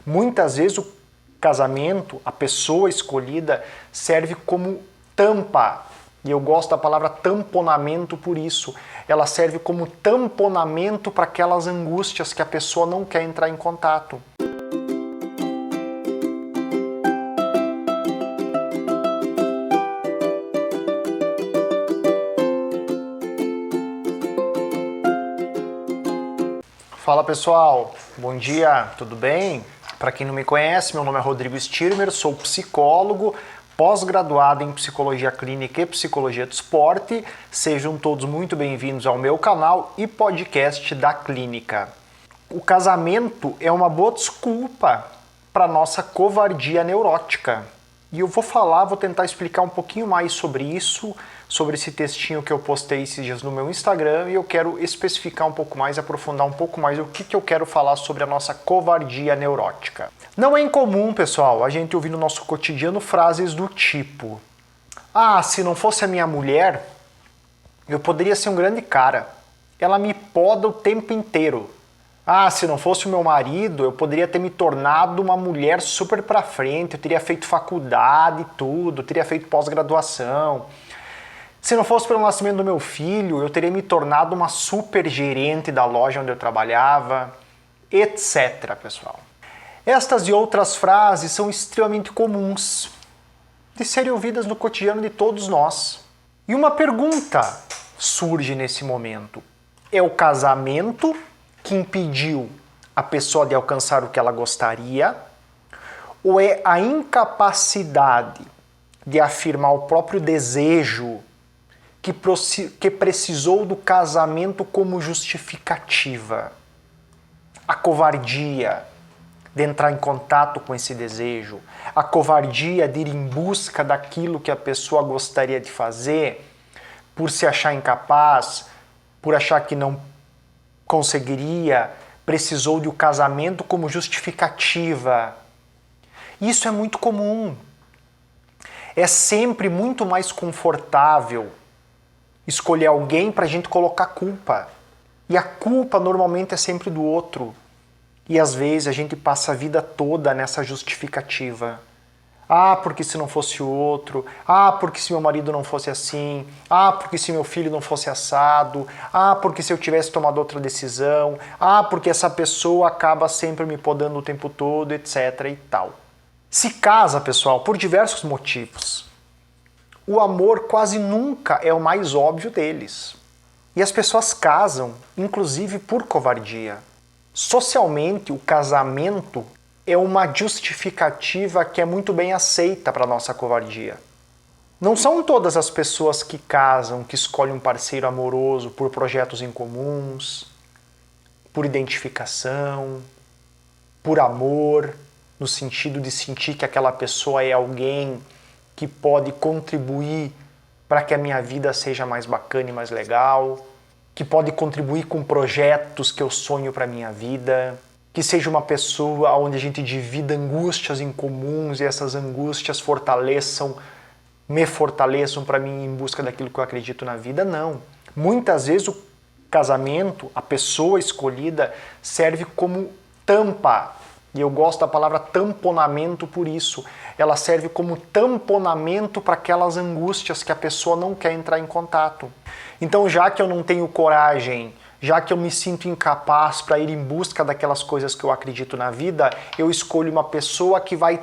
Muitas vezes o casamento, a pessoa escolhida, serve como tampa. E eu gosto da palavra tamponamento por isso. Ela serve como tamponamento para aquelas angústias que a pessoa não quer entrar em contato. Fala pessoal, bom dia, tudo bem? Para quem não me conhece, meu nome é Rodrigo Stirmer, sou psicólogo, pós-graduado em Psicologia Clínica e Psicologia do Esporte. Sejam todos muito bem-vindos ao meu canal e podcast da Clínica. O casamento é uma boa desculpa para nossa covardia neurótica. E eu vou tentar explicar um pouquinho mais sobre isso, sobre esse textinho que eu postei esses dias no meu Instagram, e eu quero especificar um pouco mais, aprofundar um pouco mais o que eu quero falar sobre a nossa covardia neurótica. Não é incomum, pessoal, a gente ouvir no nosso cotidiano frases do tipo: ah, se não fosse a minha mulher, eu poderia ser um grande cara. Ela me poda o tempo inteiro. Ah, se não fosse o meu marido, eu poderia ter me tornado uma mulher super pra frente, eu teria feito faculdade e tudo, eu teria feito pós-graduação. Se não fosse pelo nascimento do meu filho, eu teria me tornado uma super gerente da loja onde eu trabalhava, etc, pessoal. Estas e outras frases são extremamente comuns de serem ouvidas no cotidiano de todos nós. E uma pergunta surge nesse momento: é o casamento que impediu a pessoa de alcançar o que ela gostaria, ou é a incapacidade de afirmar o próprio desejo que precisou do casamento como justificativa? A covardia de entrar em contato com esse desejo, a covardia de ir em busca daquilo que a pessoa gostaria de fazer, por se achar incapaz, por achar que não conseguiria, precisou de um casamento como justificativa. Isso é muito comum. É sempre muito mais confortável escolher alguém para a gente colocar culpa. E a culpa normalmente é sempre do outro. E às vezes a gente passa a vida toda nessa justificativa. Ah, porque se não fosse o outro. Ah, porque se meu marido não fosse assim. Ah, porque se meu filho não fosse assado. Ah, porque se eu tivesse tomado outra decisão. Ah, porque essa pessoa acaba sempre me podando o tempo todo, etc. e tal. Se casa, pessoal, por diversos motivos. O amor quase nunca é o mais óbvio deles. E as pessoas casam, inclusive por covardia. Socialmente, o casamento é uma justificativa que é muito bem aceita para a nossa covardia. Não são todas as pessoas que casam, que escolhem um parceiro amoroso por projetos em comuns, por identificação, por amor, no sentido de sentir que aquela pessoa é alguém que pode contribuir para que a minha vida seja mais bacana e mais legal, que pode contribuir com projetos que eu sonho para a minha vida, que seja uma pessoa onde a gente divida angústias em comuns e essas angústias me fortaleçam para mim em busca daquilo que eu acredito na vida. Não. Muitas vezes o casamento, a pessoa escolhida, serve como tampa. E eu gosto da palavra tamponamento por isso. Ela serve como tamponamento para aquelas angústias que a pessoa não quer entrar em contato. Então, já que eu não tenho coragem, já que eu me sinto incapaz para ir em busca daquelas coisas que eu acredito na vida, eu escolho uma pessoa que vai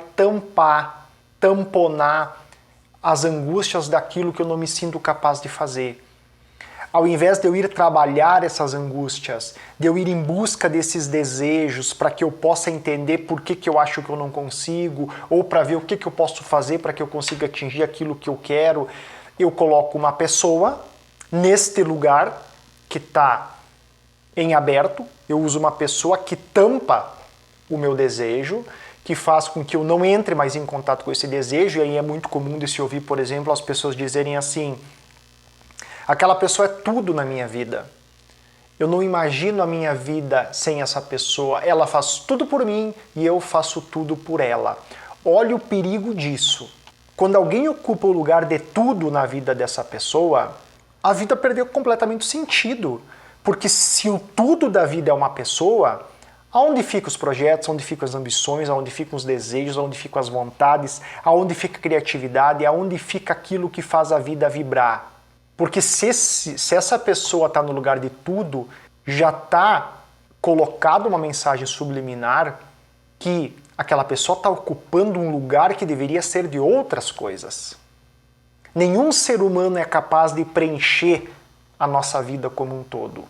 tamponar as angústias daquilo que eu não me sinto capaz de fazer. Ao invés de eu ir trabalhar essas angústias, de eu ir em busca desses desejos para que eu possa entender por que eu acho que eu não consigo, ou para ver o que eu posso fazer para que eu consiga atingir aquilo que eu quero, eu coloco uma pessoa neste lugar que está em aberto, eu uso uma pessoa que tampa o meu desejo, que faz com que eu não entre mais em contato com esse desejo, e aí é muito comum de se ouvir, por exemplo, as pessoas dizerem assim: aquela pessoa é tudo na minha vida. Eu não imagino a minha vida sem essa pessoa. Ela faz tudo por mim e eu faço tudo por ela. Olha o perigo disso. Quando alguém ocupa o lugar de tudo na vida dessa pessoa, a vida perdeu completamente o sentido. Porque se o tudo da vida é uma pessoa, Aonde ficam os projetos, aonde ficam as ambições, aonde ficam os desejos, aonde ficam as vontades, aonde fica a criatividade, aonde fica aquilo que faz a vida vibrar? Porque se essa pessoa está no lugar de tudo, já está colocado uma mensagem subliminar que aquela pessoa está ocupando um lugar que deveria ser de outras coisas. Nenhum ser humano é capaz de preencher a nossa vida como um todo.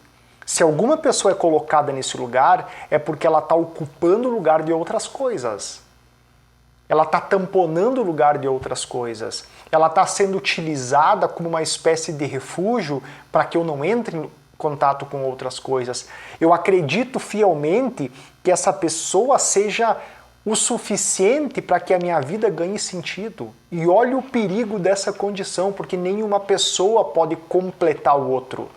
Se alguma pessoa é colocada nesse lugar, é porque ela está ocupando o lugar de outras coisas. Ela está tamponando o lugar de outras coisas. Ela está sendo utilizada como uma espécie de refúgio para que eu não entre em contato com outras coisas. Eu acredito fielmente que essa pessoa seja o suficiente para que a minha vida ganhe sentido. E olha o perigo dessa condição, porque nenhuma pessoa pode completar o outro.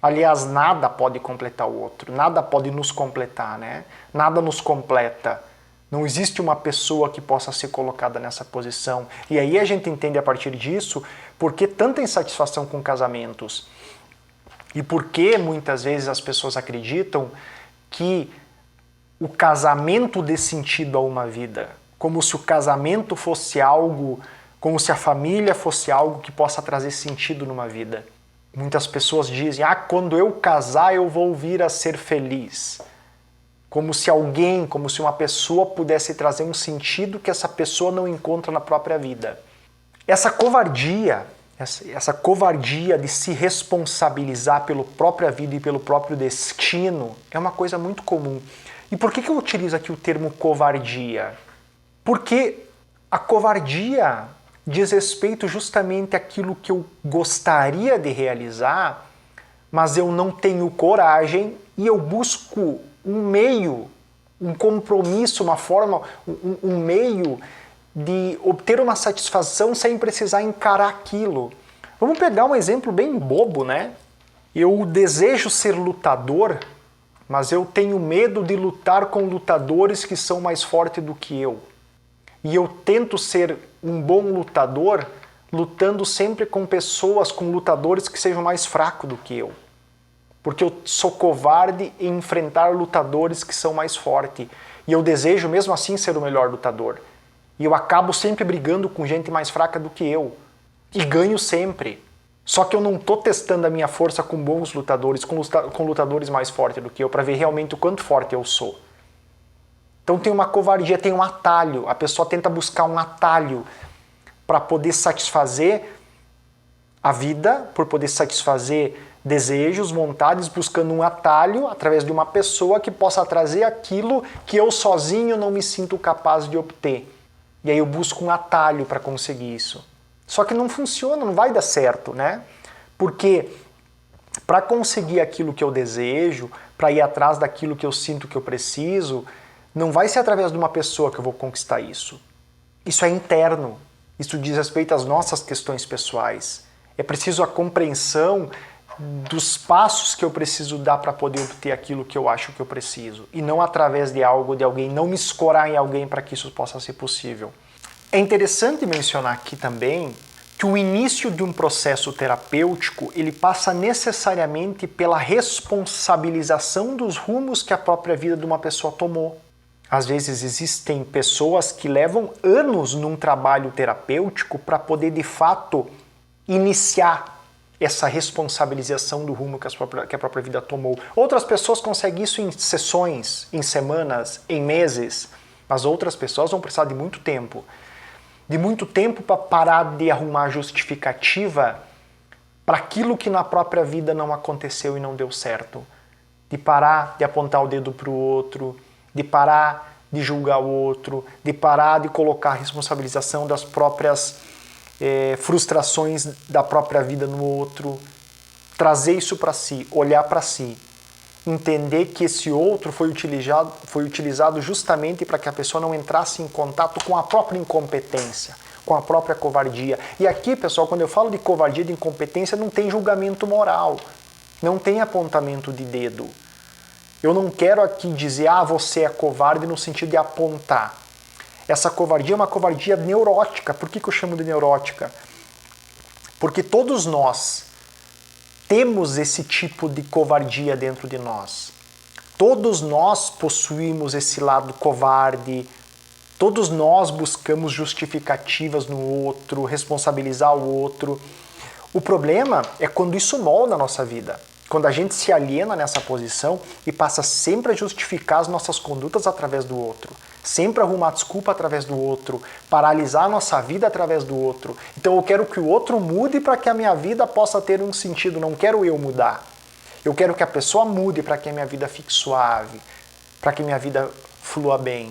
Aliás, nada pode completar o outro, nada pode nos completar, né? Nada nos completa. Não existe uma pessoa que possa ser colocada nessa posição. E aí a gente entende a partir disso por que tanta insatisfação com casamentos. E por que muitas vezes as pessoas acreditam que o casamento dê sentido a uma vida. Como se o casamento fosse algo, como se a família fosse algo que possa trazer sentido numa vida. Muitas pessoas dizem, quando eu casar eu vou vir a ser feliz. Como se alguém, como se uma pessoa pudesse trazer um sentido que essa pessoa não encontra na própria vida. Essa covardia de se responsabilizar pela própria vida e pelo próprio destino é uma coisa muito comum. E por que eu utilizo aqui o termo covardia? Porque a covardia diz respeito justamente àquilo que eu gostaria de realizar, mas eu não tenho coragem e eu busco um meio, um compromisso, uma forma, um meio de obter uma satisfação sem precisar encarar aquilo. Vamos pegar um exemplo bem bobo, né? Eu desejo ser lutador, mas eu tenho medo de lutar com lutadores que são mais fortes do que eu. E eu tento ser um bom lutador, lutando sempre com pessoas, com lutadores que sejam mais fracos do que eu. Porque eu sou covarde em enfrentar lutadores que são mais fortes. E eu desejo mesmo assim ser o melhor lutador. E eu acabo sempre brigando com gente mais fraca do que eu. E ganho sempre. Só que eu não estou testando a minha força com bons lutadores, com lutadores mais fortes do que eu, para ver realmente o quanto forte eu sou. Então tem uma covardia, tem um atalho. A pessoa tenta buscar um atalho para poder satisfazer a vida, por poder satisfazer desejos, vontades, buscando um atalho através de uma pessoa que possa trazer aquilo que eu sozinho não me sinto capaz de obter. E aí eu busco um atalho para conseguir isso. Só que não funciona, não vai dar certo, né? Porque para conseguir aquilo que eu desejo, para ir atrás daquilo que eu sinto que eu preciso, não vai ser através de uma pessoa que eu vou conquistar isso. Isso é interno. Isso diz respeito às nossas questões pessoais. É preciso a compreensão dos passos que eu preciso dar para poder obter aquilo que eu acho que eu preciso. E não através de algo, de alguém, não me escorar em alguém para que isso possa ser possível. É interessante mencionar aqui também que o início de um processo terapêutico ele passa necessariamente pela responsabilização dos rumos que a própria vida de uma pessoa tomou. Às vezes existem pessoas que levam anos num trabalho terapêutico para poder de fato iniciar essa responsabilização do rumo que a própria vida tomou. Outras pessoas conseguem isso em sessões, em semanas, em meses, mas outras pessoas vão precisar de muito tempo. De muito tempo para parar de arrumar justificativa para aquilo que na própria vida não aconteceu e não deu certo. De parar de apontar o dedo para o outro, de parar de julgar o outro, de parar de colocar a responsabilização das próprias frustrações da própria vida no outro, trazer isso para si, olhar para si, entender que esse outro foi utilizado justamente para que a pessoa não entrasse em contato com a própria incompetência, com a própria covardia. E aqui, pessoal, quando eu falo de covardia, de incompetência, não tem julgamento moral, não tem apontamento de dedo. Eu não quero aqui dizer, você é covarde no sentido de apontar. Essa covardia é uma covardia neurótica. Por que eu chamo de neurótica? Porque todos nós temos esse tipo de covardia dentro de nós. Todos nós possuímos esse lado covarde, todos nós buscamos justificativas no outro, responsabilizar o outro. O problema é quando isso molda a nossa vida. Quando a gente se aliena nessa posição e passa sempre a justificar as nossas condutas através do outro. Sempre arrumar desculpa através do outro. Paralisar a nossa vida através do outro. Então eu quero que o outro mude para que a minha vida possa ter um sentido. Não quero eu mudar. Eu quero que a pessoa mude para que a minha vida fique suave. Para que a minha vida flua bem.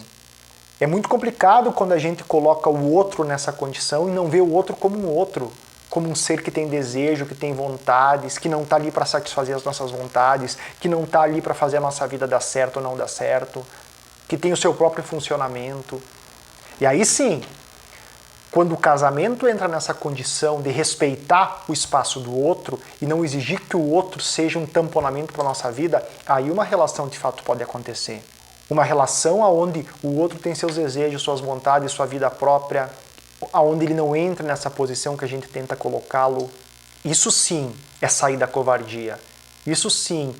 É muito complicado quando a gente coloca o outro nessa condição e não vê o outro como um outro. Como um ser que tem desejo, que tem vontades, que não está ali para satisfazer as nossas vontades, que não está ali para fazer a nossa vida dar certo ou não dar certo, que tem o seu próprio funcionamento. E aí sim, quando o casamento entra nessa condição de respeitar o espaço do outro e não exigir que o outro seja um tamponamento para a nossa vida, aí uma relação de fato pode acontecer. Uma relação onde o outro tem seus desejos, suas vontades, sua vida própria, aonde ele não entra nessa posição que a gente tenta colocá-lo. Isso sim é sair da covardia. Isso sim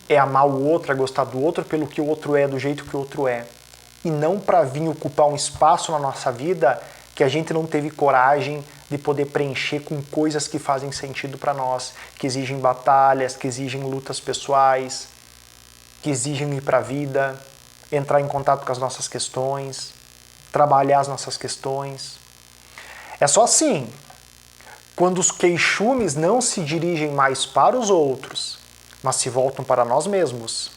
é amar o outro, é gostar do outro pelo que o outro é, do jeito que o outro é. E não para vir ocupar um espaço na nossa vida que a gente não teve coragem de poder preencher com coisas que fazem sentido para nós, que exigem batalhas, que exigem lutas pessoais, que exigem ir para a vida, entrar em contato com as nossas questões, trabalhar as nossas questões. É só assim, quando os queixumes não se dirigem mais para os outros, mas se voltam para nós mesmos,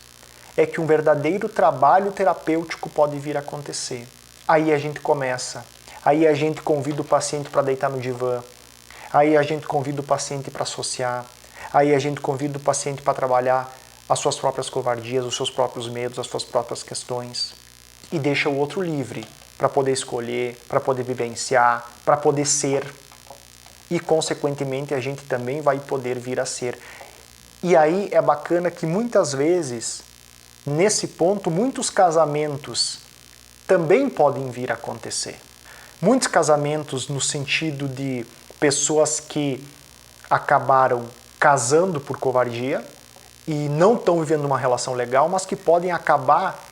é que um verdadeiro trabalho terapêutico pode vir a acontecer. Aí a gente começa, aí a gente convida o paciente para deitar no divã, aí a gente convida o paciente para associar, aí a gente convida o paciente para trabalhar as suas próprias covardias, os seus próprios medos, as suas próprias questões, e deixa o outro livre para poder escolher, para poder vivenciar, para poder ser. E, consequentemente, a gente também vai poder vir a ser. E aí é bacana que muitas vezes, nesse ponto, muitos casamentos também podem vir a acontecer. Muitos casamentos no sentido de pessoas que acabaram casando por covardia e não estão vivendo uma relação legal, mas que podem acabar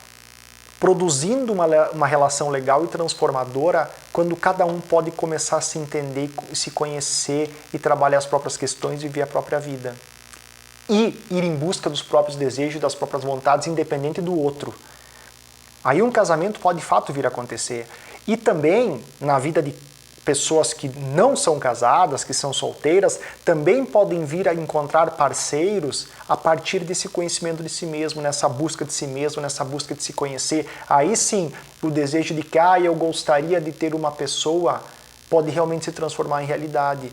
produzindo uma relação legal e transformadora quando cada um pode começar a se entender, se conhecer e trabalhar as próprias questões e viver a própria vida. E ir em busca dos próprios desejos, das próprias vontades, independente do outro. Aí um casamento pode de fato vir a acontecer. E também, na vida de pessoas que não são casadas, que são solteiras, também podem vir a encontrar parceiros a partir desse conhecimento de si mesmo, nessa busca de si mesmo, nessa busca de se conhecer. Aí sim, o desejo de que eu gostaria de ter uma pessoa pode realmente se transformar em realidade.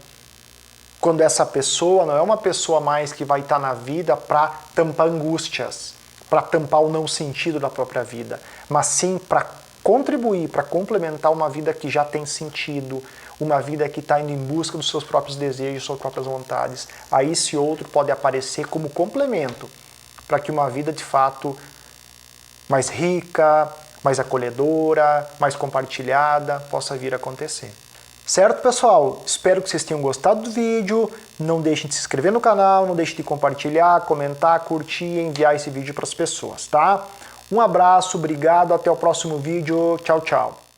Quando essa pessoa não é uma pessoa mais que vai estar na vida para tampar angústias, para tampar o não sentido da própria vida, mas sim para contribuir, para complementar uma vida que já tem sentido, uma vida que está indo em busca dos seus próprios desejos, suas próprias vontades. Aí esse outro pode aparecer como complemento para que uma vida de fato mais rica, mais acolhedora, mais compartilhada possa vir a acontecer. Certo, pessoal? Espero que vocês tenham gostado do vídeo. Não deixem de se inscrever no canal, não deixem de compartilhar, comentar, curtir e enviar esse vídeo para as pessoas, tá? Um abraço, obrigado, até o próximo vídeo. Tchau, tchau.